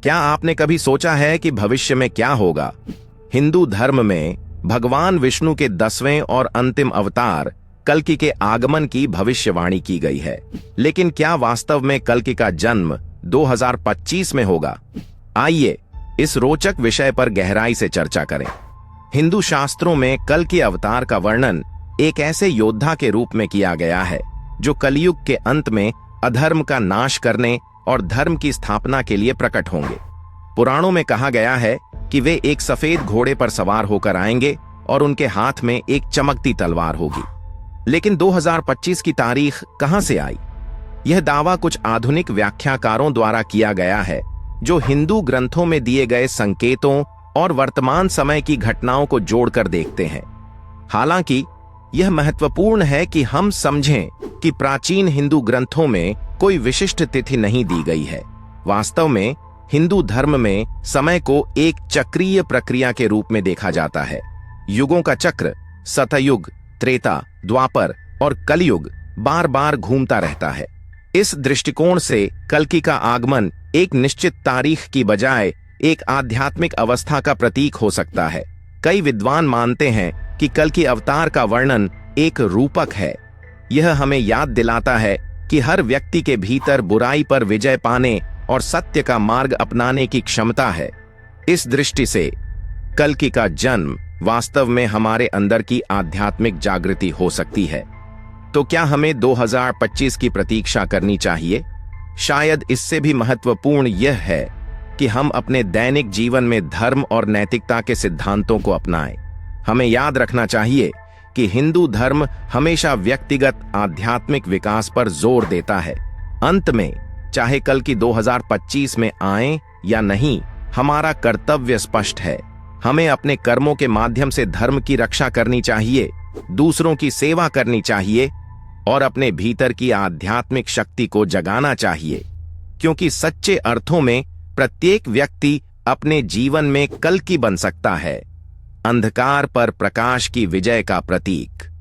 क्या आपने कभी सोचा है कि भविष्य में क्या होगा? हिंदू धर्म में भगवान विष्णु के 10वें और अंतिम अवतार कल्कि के आगमन की भविष्यवाणी की गई है। लेकिन क्या वास्तव में कल्कि का जन्म 2025 में होगा? आइए इस रोचक विषय पर गहराई से चर्चा करें। हिंदू शास्त्रों में कल्कि अवतार का वर्णन एक ऐसे योद्धा के रूप में किया गया है जो कलयुग के अंत में अधर्म का नाश करने और धर्म की स्थापना के लिए प्रकट होंगे। पुराणों में कहा गया है कि वे एक सफेद घोड़े पर सवार होकर आएंगे और उनके हाथ में एक चमकती तलवार होगी। लेकिन 2025 की तारीख कहां से आई? यह दावा कुछ आधुनिक व्याख्याकारों द्वारा किया गया है जो हिंदू ग्रंथों में दिए गए संकेतों और वर्तमान समय की घटनाओं को जोड़कर देखते हैं। हालांकि यह महत्वपूर्ण है कि हम समझें कि प्राचीन हिंदू ग्रंथों में कोई विशिष्ट तिथि नहीं दी गई है। वास्तव में हिंदू धर्म में समय को एक चक्रीय प्रक्रिया के रूप में देखा जाता है। युगों का चक्र सतयुग, त्रेता, द्वापर और कलयुग बार बार घूमता रहता है। इस दृष्टिकोण से कल्कि का आगमन एक निश्चित तारीख की बजाय एक आध्यात्मिक अवस्था का प्रतीक हो सकता है। कई विद्वान मानते हैं कि कल्कि अवतार का वर्णन एक रूपक है। यह हमें याद दिलाता है कि हर व्यक्ति के भीतर बुराई पर विजय पाने और सत्य का मार्ग अपनाने की क्षमता है। इस दृष्टि से कल्कि का जन्म वास्तव में हमारे अंदर की आध्यात्मिक जागृति हो सकती है। तो क्या हमें 2025 की प्रतीक्षा करनी चाहिए? शायद इससे भी महत्वपूर्ण यह है कि हम अपने दैनिक जीवन में धर्म और नैतिकता के सिद्धांतों को अपनाएं। हमें याद रखना चाहिए कि हिंदू धर्म हमेशा व्यक्तिगत आध्यात्मिक विकास पर जोर देता है। अंत में चाहे कल्कि 2025 में आए या नहीं, हमारा कर्तव्य स्पष्ट है। हमें अपने कर्मों के माध्यम से धर्म की रक्षा करनी चाहिए, दूसरों की सेवा करनी चाहिए और अपने भीतर की आध्यात्मिक शक्ति को जगाना चाहिए, क्योंकि सच्चे अर्थों में प्रत्येक व्यक्ति अपने जीवन में कल्कि बन सकता है, अंधकार पर प्रकाश की विजय का प्रतीक।